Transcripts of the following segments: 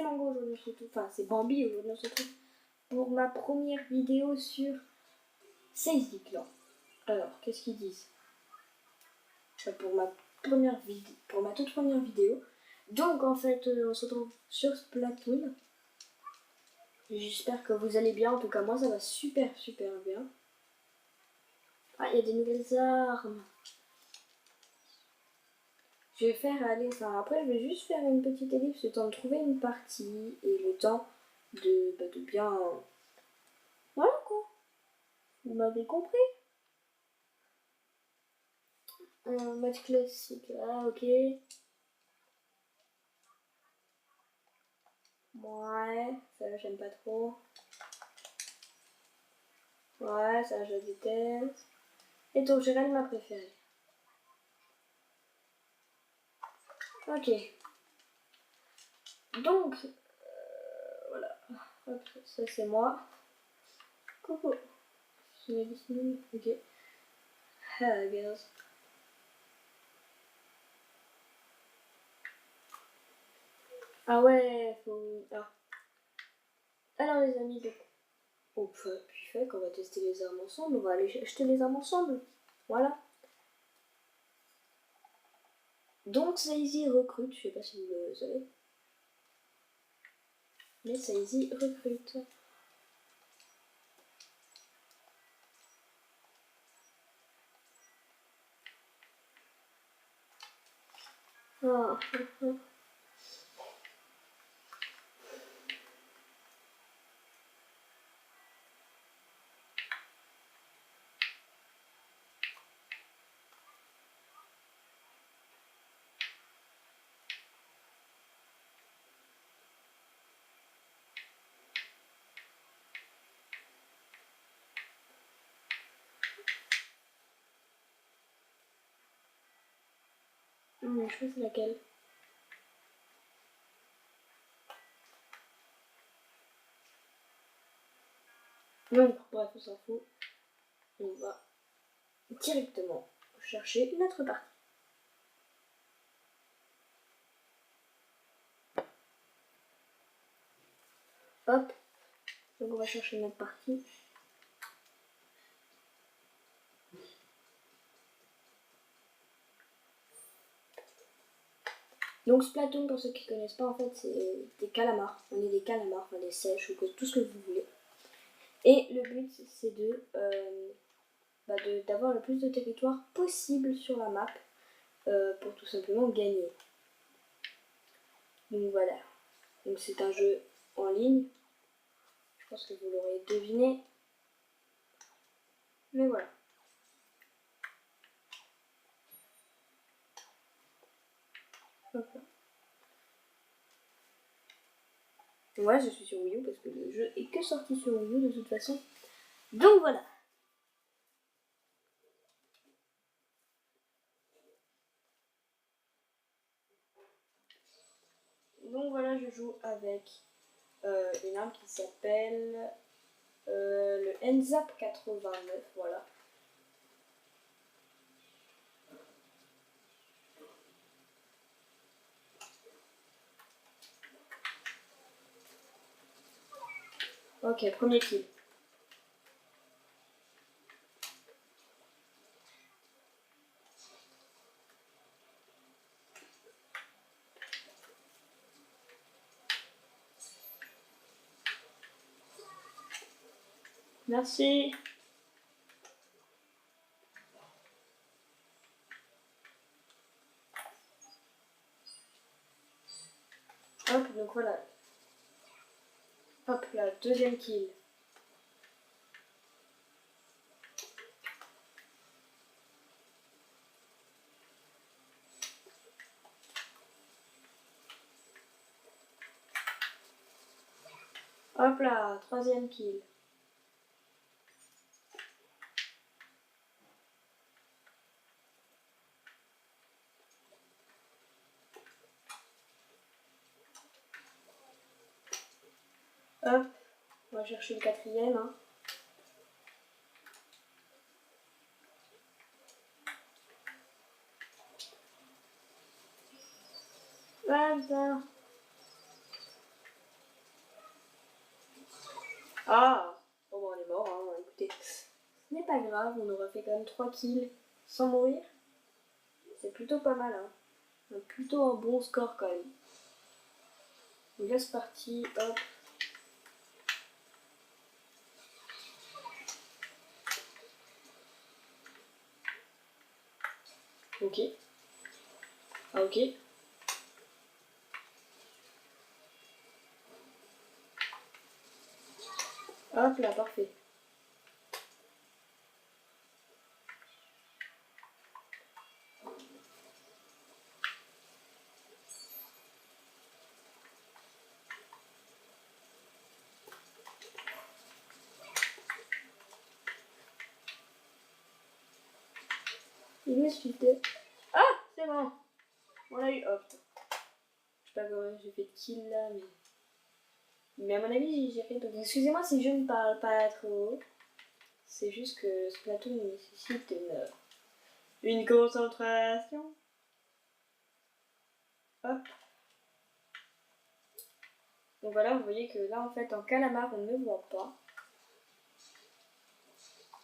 Mango aujourd'hui on se retrouve, enfin c'est Bambi aujourd'hui on se retrouve pour ma première vidéo sur Saisy Clan. Alors, qu'est-ce qu'ils disent? Pour ma toute première vidéo. Donc en fait, on se retrouve sur Splatoon. J'espère que vous allez bien, en tout cas moi ça va super bien. Ah, il y a des nouvelles armes. Je vais faire aller, enfin après je vais juste faire une petite ellipse, le temps de trouver une partie et le temps de bien... Voilà quoi, vous m'avez compris. Un match classique, ah ok. Ouais, ça j'aime pas trop. Ouais, ça je déteste. Et donc j'ai ma préférée. Ok. Donc, voilà. Hop, ça c'est moi. Coucou. Je suis disponible. Ok. Ah, girls. Ah ouais, faut... Ah. Alors les amis, donc... Oh, puis fait qu'on va tester les armes ensemble. On va aller acheter les armes ensemble. Voilà. Donc Saisy recrute, je sais pas si vous le savez. Mais Saisy recrute. Ah. Je sais c'est laquelle. Donc, bref, on s'en fout. On va directement chercher notre partie. Hop. Donc on va chercher notre partie. Donc Splatoon, pour ceux qui ne connaissent pas, en fait, c'est des calamars. On est des calamars, enfin des sèches ou tout ce que vous voulez. Et le but, c'est d'avoir le plus de territoire possible sur la map pour tout simplement gagner. Donc voilà. Donc c'est un jeu en ligne. Je pense que vous l'aurez deviné. Mais voilà. Hop là. Moi je suis sur Wii U parce que le jeu est que sorti sur Wii U de toute façon. Donc voilà. Donc voilà, je joue avec une arme qui s'appelle le NZAP 89, voilà. Ok, premier kill. Merci. Hop, donc voilà. Hop là, deuxième kill. Hop là, troisième kill. Hop, on va chercher le quatrième. Hein. Voilà. Ah, bon, bah, on est mort, hein, écoutez. Ce n'est pas grave, on aura fait quand même 3 kills sans mourir. C'est plutôt pas mal, hein. Donc, plutôt un bon score quand même. Donc là c'est parti, hop. Ok. Ah ok. Hop là, parfait. Il est suité. Ah, c'est bon. On l'a eu, hop. Je sais pas comment j'ai fait de kill là, mais à mon avis j'ai fait. Donc excusez-moi si je ne parle pas trop haut. C'est juste que ce plateau nécessite une concentration. Hop. Donc voilà, vous voyez que là en fait en calamar on ne voit pas.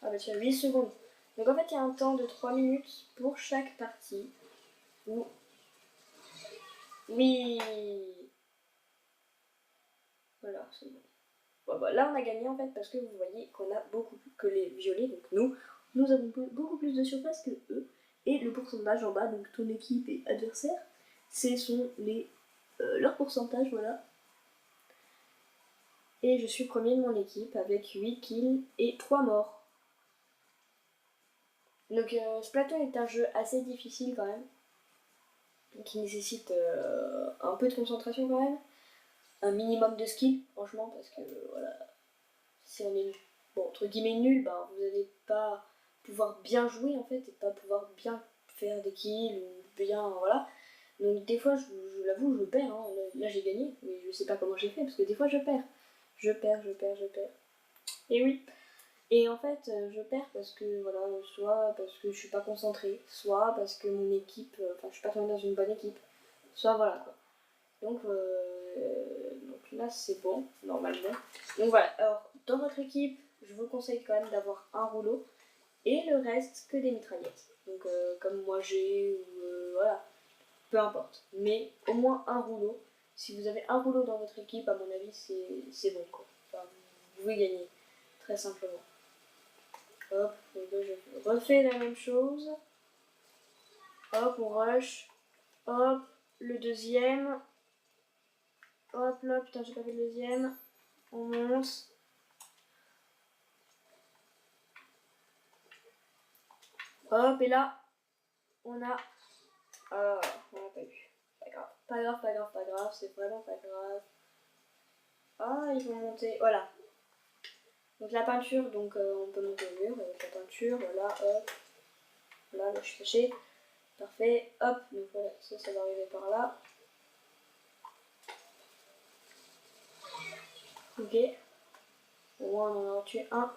Ah bah tiens, 8 secondes. Donc en fait il y a un temps de 3 minutes pour chaque partie. Où... Oui. Voilà, c'est bon. Bon, bah, là on a gagné en fait parce que vous voyez qu'on a beaucoup plus que les violets, donc nous avons beaucoup plus de surface que eux. Et le pourcentage en bas, donc ton équipe et adversaire, ce sont leur pourcentage, voilà. Et je suis premier de mon équipe avec 8 kills et 3 morts. Donc Splatoon est un jeu assez difficile quand même, qui nécessite un peu de concentration quand même, un minimum de skill franchement, parce que voilà, si on est bon, entre guillemets nul, ben, vous n'allez pas pouvoir bien jouer en fait et pas pouvoir bien faire des kills ou bien voilà. Donc des fois je l'avoue je perds, hein. Là j'ai gagné, mais je sais pas comment j'ai fait parce que des fois je perds. Je perds. Et oui. Et en fait je perds parce que voilà, soit parce que je suis pas concentrée, soit parce que mon équipe, enfin je suis pas tombée dans une bonne équipe, soit voilà quoi. Donc là c'est bon, normalement. Donc voilà, alors dans votre équipe, je vous conseille quand même d'avoir un rouleau et le reste que des mitraillettes. Donc comme moi j'ai, ou voilà, peu importe. Mais au moins un rouleau. Si vous avez un rouleau dans votre équipe, à mon avis, c'est bon quoi. Enfin, vous pouvez gagner, très simplement. Hop, donc là, je refais la même chose. Hop, on rush. Hop, le deuxième. Hop là, putain, j'ai pas fait le deuxième. On monte. Hop, et là, on a... Ah, on n'a pas eu. Pas grave. Pas grave, c'est vraiment pas grave. Ah, ils vont monter. Voilà. Donc la peinture, donc on peut monter au mur avec la peinture. Voilà, hop. Là, je suis caché. Parfait. Hop, donc voilà, ça va arriver par là. Ok. Au moins, on en a tué un.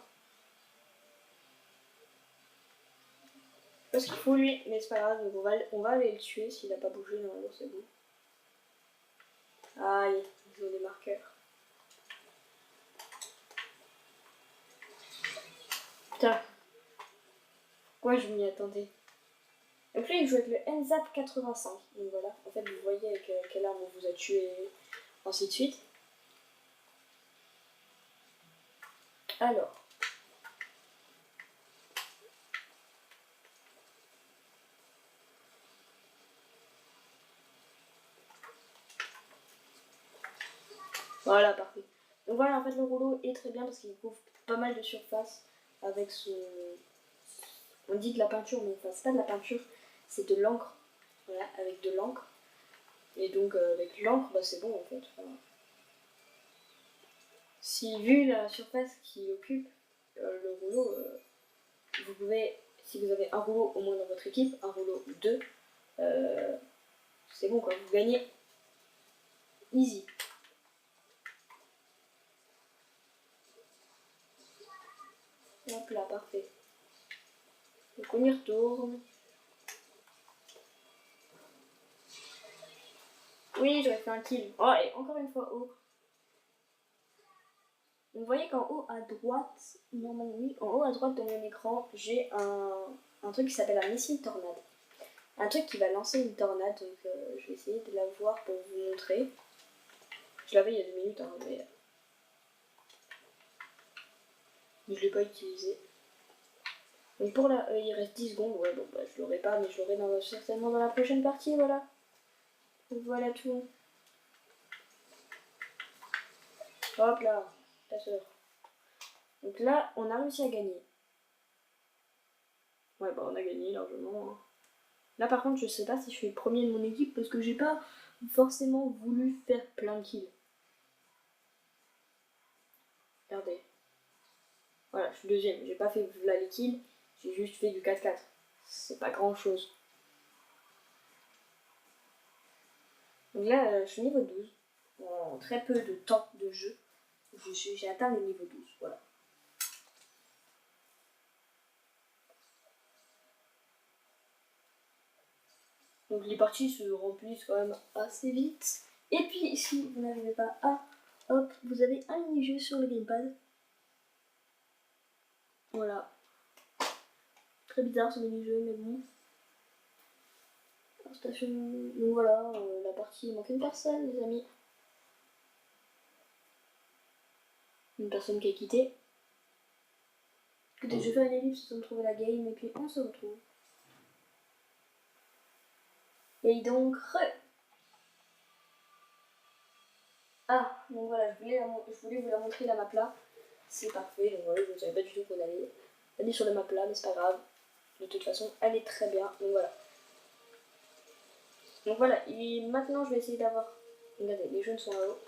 Parce qu'il faut lui, mais c'est pas grave, donc on va aller le tuer s'il a pas bougé, normalement c'est bon. Aïe, ils ont des marqueurs. Putain, pourquoi je m'y attendais? Donc là, il joue avec le NZAP 85. Donc voilà, en fait, vous voyez avec quelle arme on vous a tué, ainsi de suite. Alors. Voilà, parfait. Donc voilà, en fait, le rouleau est très bien parce qu'il couvre pas mal de surface avec son... On dit de la peinture, mais enfin, c'est pas de la peinture, c'est de l'encre. Voilà, avec de l'encre. Et donc, avec l'encre, bah, c'est bon en fait. Enfin, si, vu la surface qui occupe le rouleau, vous pouvez, si vous avez un rouleau au moins dans votre équipe, un rouleau ou deux, c'est bon quoi, vous gagnez easy. Hop là, parfait. Donc on y retourne. Oui, j'aurais fait un kill. Oh, et encore une fois haut. vous voyez qu'en haut à droite, normalement oui, en haut à droite de mon écran, j'ai un truc qui s'appelle un missile tornade. Un truc qui va lancer une tornade, donc je vais essayer de la voir pour vous montrer. Je l'avais il y a 2 minutes, hein, mais je ne l'ai pas utilisé. Donc pour la, il reste 10 secondes, ouais bon bah je l'aurai pas, mais je l'aurai certainement dans la prochaine partie, voilà. Donc voilà tout. Hop là, ta soeur. Donc là, on a réussi à gagner. Ouais bah on a gagné largement. Hein. Là par contre, je sais pas si je suis le premier de mon équipe parce que j'ai pas forcément voulu faire plein de kills. Regardez. Voilà, je suis deuxième. J'ai pas fait la les kills, j'ai juste fait du 4-4. C'est pas grand chose. Donc là, je suis niveau 12. En très peu de temps de jeu, j'ai atteint le niveau 12. Voilà. Donc les parties se remplissent quand même assez vite. Et puis si vous n'arrivez pas à, hop, vous avez un mini-jeu sur le gamepad. Voilà. Très bizarre ce mini-jeu, mais bon. Station. Donc voilà, la partie, il manque une personne, les amis. Une personne qui a quitté. Écoutez, je fais un ellipse sans trouver la game et puis on se retrouve. Et donc, ah, donc voilà, je voulais vous la montrer la map là. C'est parfait, donc voilà, je ne savais pas du tout qu'on allait aller sur la map là, mais c'est pas grave. De toute façon, elle est très bien, donc voilà. Donc voilà, et maintenant je vais essayer d'avoir... Regardez, les jeunes sont là-haut.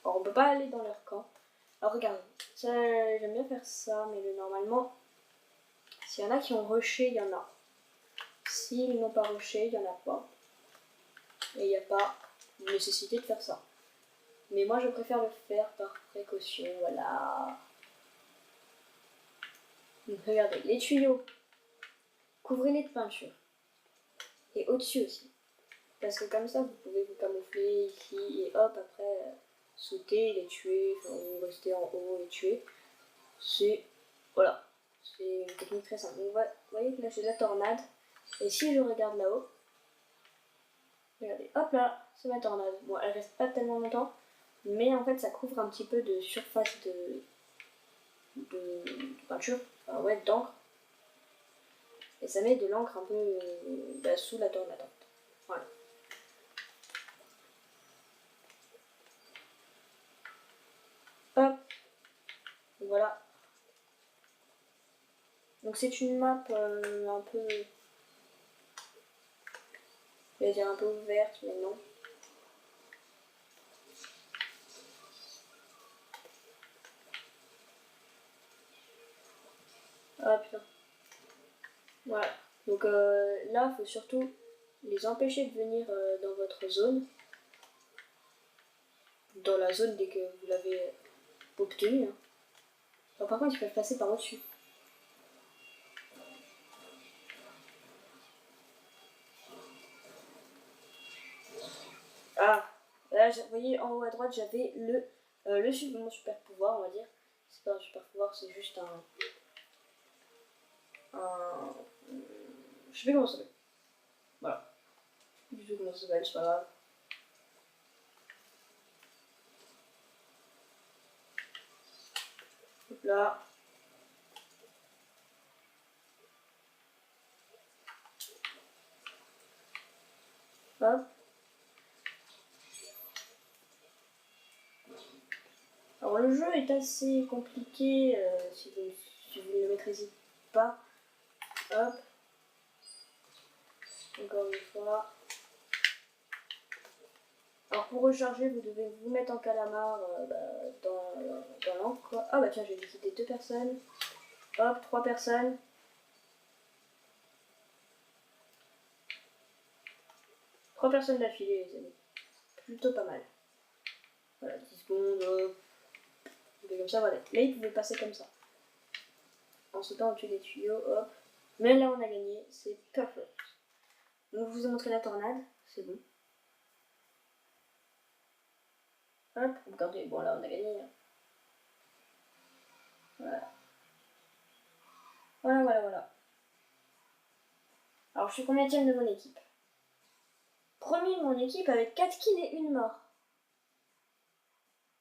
Alors on peut pas aller dans leur camp. Alors regardez, j'aime bien faire ça, mais normalement, s'il y en a qui ont rushé, il y en a. S'ils n'ont pas rushé, il y en a pas. Et il n'y a pas de nécessité de faire ça. Mais moi je préfère le faire par précaution, voilà. Donc regardez, les tuyaux, couvrez-les de peinture. Et au-dessus aussi. Parce que comme ça, vous pouvez vous camoufler ici et hop, après, sauter, les tuer, enfin, ou rester en haut et tuer. C'est, voilà, c'est une technique très simple. Donc, vous voyez que là, j'ai la tornade. Et si je regarde là-haut, regardez, hop là, c'est ma tornade. Bon, elle reste pas tellement longtemps, mais en fait, ça couvre un petit peu de surface de peinture, enfin, ouais, d'encre. Et ça met de l'encre un peu sous la tornade. Voilà. Hop, voilà. Donc c'est une map un peu, je vais dire un peu ouverte, mais non. Ah putain. Voilà. Donc là, il faut surtout les empêcher de venir dans votre zone. Dans la zone dès que vous l'avez obtenue. Hein. Alors, par contre, ils peuvent passer par au-dessus. Ah, là, vous voyez, en haut à droite, j'avais mon super pouvoir, on va dire. C'est pas un super pouvoir, c'est juste je sais plus comment ça s'appelle. Voilà. Je sais plus comment ça s'appelle, c'est pas grave. Hop là. Hop. Alors le jeu est assez compliqué si vous ne le maîtrisez pas. Hop. Encore une fois. Alors pour recharger, vous devez vous mettre en calamar dans l'encre. Ah bah tiens, j'ai visité 2 personnes. Hop, 3 personnes. Trois personnes d'affilée, les amis. Plutôt pas mal. Voilà, 10 secondes, hop. Comme ça, voilà. Là, ils pouvaient passer comme ça. En sautant au-dessus des tuyaux, hop. Mais là, on a gagné. C'est perfect. Donc, je vous ai montré la tornade. C'est bon. Hop, regardez. Bon, là, on a gagné. Voilà. Voilà, voilà, voilà. Alors, je suis combienième de mon équipe? Premier de mon équipe avec 4 kills et 1 mort.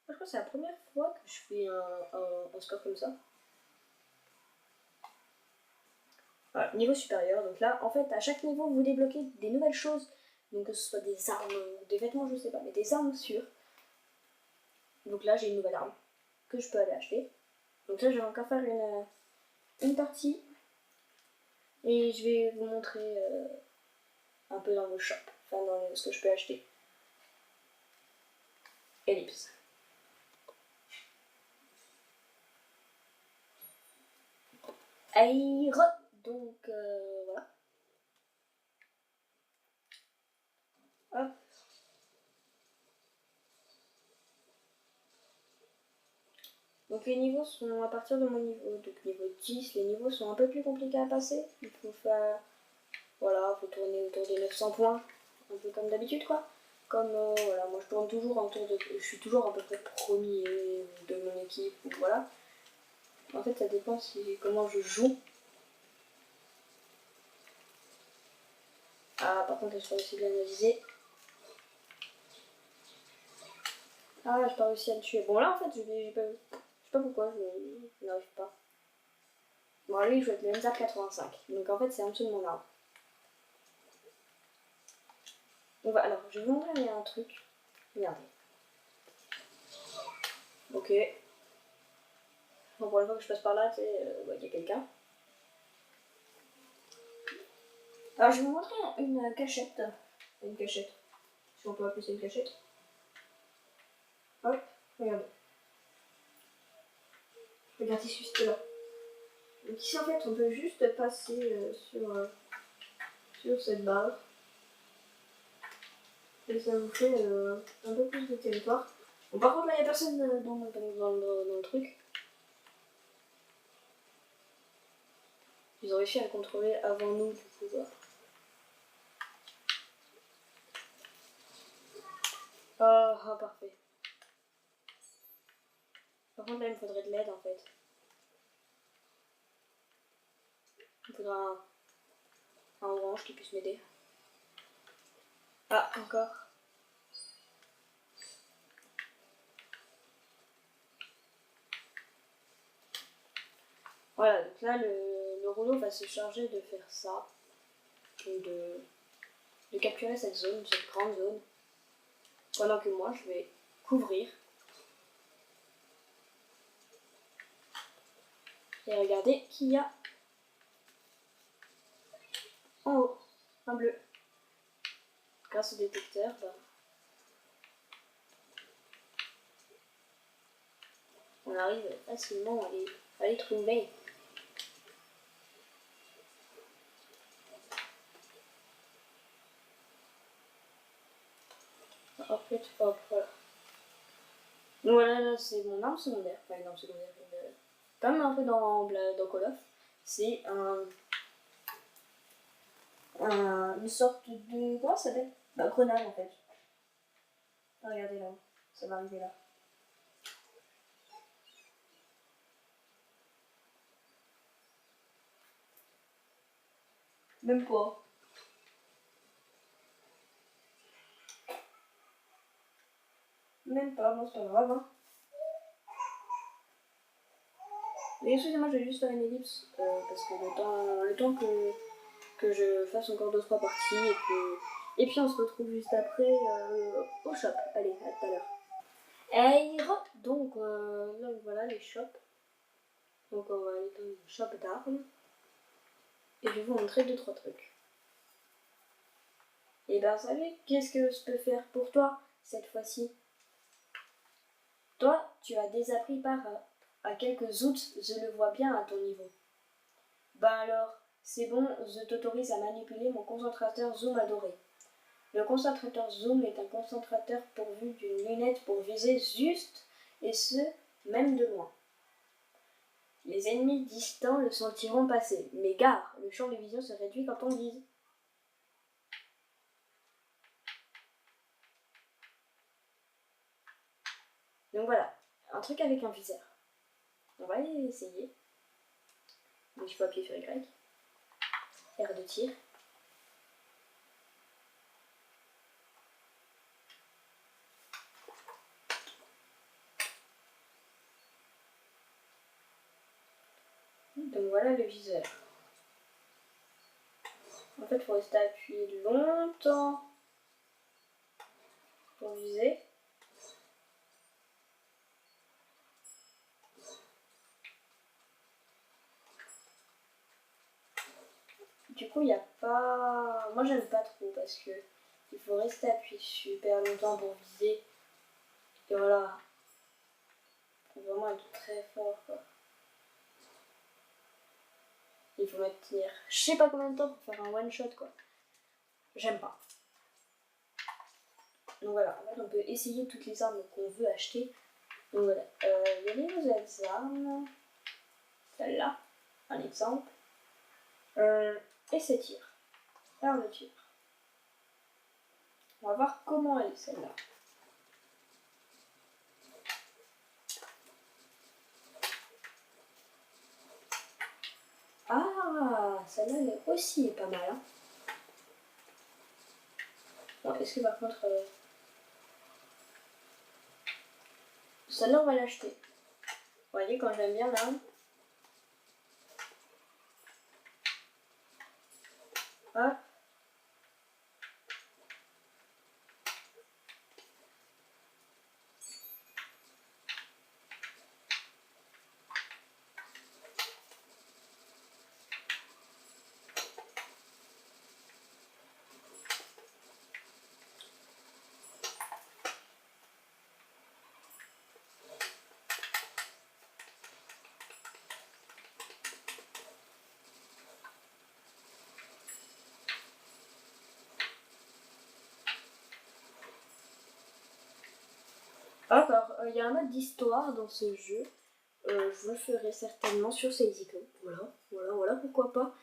Je crois que c'est la première fois que je fais un score comme ça. Voilà, niveau supérieur. Donc là, en fait, à chaque niveau, vous débloquez des nouvelles choses. Donc que ce soit des armes ou des vêtements, je sais pas, mais des armes sûres. Donc là, j'ai une nouvelle arme que je peux aller acheter. Donc là, je vais encore faire une partie. Et je vais vous montrer un peu dans le shop. Enfin, dans ce que je peux acheter. Ellipse. Aïe, donc voilà. Hop. Donc les niveaux sont à partir de mon niveau, donc niveau 10, les niveaux sont un peu plus compliqués à passer. Il faut faire, voilà, faut tourner autour des 900 points, un peu comme d'habitude quoi. Comme, voilà, moi je tourne toujours autour de, je suis toujours à peu près premier de mon équipe, ou voilà. En fait ça dépend comment je joue. Ah par contre là je pas aussi bien analyser. Ah j'ai pas réussi à le tuer. Bon là en fait je sais pas pourquoi je n'arrive pas. Bon lui il joue avec le MZAP 85, donc en fait c'est en dessous de mon arbre. Donc voilà, alors je vais vous montrer un truc. Regardez. Ok. Bon, pour une fois que je passe par là, tu sais, il y a quelqu'un. Alors je vais vous montrer une cachette. Une cachette. Si on peut appeler ça une cachette. Hop, regardez. Regardez juste là. Donc ici en fait on peut juste passer sur cette barre. Et ça vous fait un peu plus de territoire. Bon par contre là il n'y a personne dans le truc. Ils ont réussi à le contrôler avant nous du coup. Voilà. Ah, parfait. Par contre là il me faudrait de l'aide en fait. Il me faudra un orange qui puisse m'aider. Ah, encore. Voilà, donc là le rouleau va se charger de faire ça. Donc de capturer cette zone, cette grande zone. Pendant que moi je vais couvrir. Et regardez qu'il y a en haut un bleu. Grâce au détecteur, bah, on arrive facilement à les trouver. En fait, hop, voilà. Donc voilà, là c'est mon arme secondaire. Enfin, une arme secondaire. Comme un peu dans Call of. C'est une sorte de. Comment ça s'appelle? Bah, grenade en fait. Ah, regardez là, ça va arriver là. Même pas. Même pas, bon c'est pas grave. Hein. Mais excusez-moi, je vais juste faire une ellipse parce que le temps que je fasse encore 2-3 parties et puis on se retrouve juste après au shop. Allez, à tout à l'heure. Hey, donc voilà les shops. Donc on va aller dans le shop d'armes et je vais vous montrer 2-3 trucs. Et ben vous savez qu'est-ce que je peux faire pour toi cette fois-ci? Toi, tu as désappris par à quelques outs, je le vois bien à ton niveau. Ben alors, c'est bon, je t'autorise à manipuler mon concentrateur zoom adoré. Le concentrateur zoom est un concentrateur pourvu d'une lunette pour viser juste, et ce, même de loin. Les ennemis distants le sentiront passer, mais gare, le champ de vision se réduit quand on vise. Donc voilà, un truc avec un viseur. On va essayer. Donc il faut appuyer sur Y. R de tir. Donc voilà le viseur. En fait, il faut rester appuyé longtemps pour viser. Du coup, il n'y a pas... Moi, j'aime pas trop parce que il faut rester appuyé super longtemps pour viser. Et voilà. Il faut vraiment être très fort, quoi. Il faut maintenir je sais pas combien de temps pour faire un one shot, quoi. J'aime pas. Donc voilà, en fait, on peut essayer toutes les armes qu'on veut acheter. Donc voilà, il y a les nouvelles armes. Celle-là, un exemple. Et ces tirs. Arme de tir. On va voir comment elle est, celle-là. Ah, celle-là, elle est aussi pas mal. Hein. Bon, est-ce que par contre... celle-là, on va l'acheter. Vous voyez, quand j'aime bien l'arme. Hop. Alors, il y a un mode d'histoire dans ce jeu. Je vous le ferai certainement sur ces icônes. Voilà, pourquoi pas.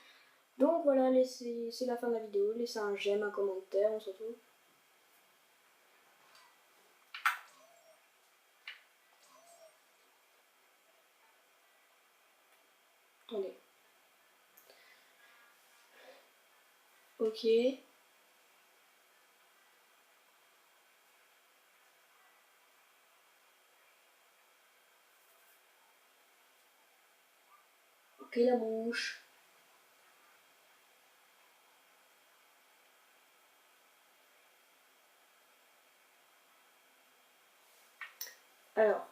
Donc voilà, c'est la fin de la vidéo. Laissez un j'aime, un commentaire, on se retrouve. Attendez. Ok. Ok, la bouche. Alors,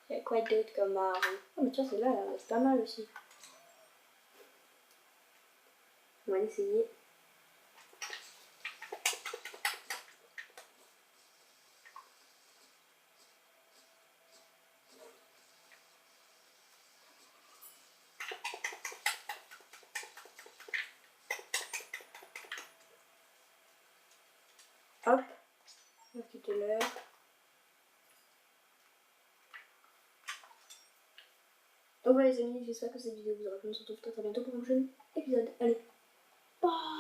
il y a quoi d'autre comme arme? Oh, mais tiens, celle-là, c'est pas mal aussi. On va essayer. Hop, on va quitter l'heure. Donc voilà les amis, j'espère que cette vidéo vous aura plu. On se retrouve très bientôt pour un prochain épisode. Allez, bye.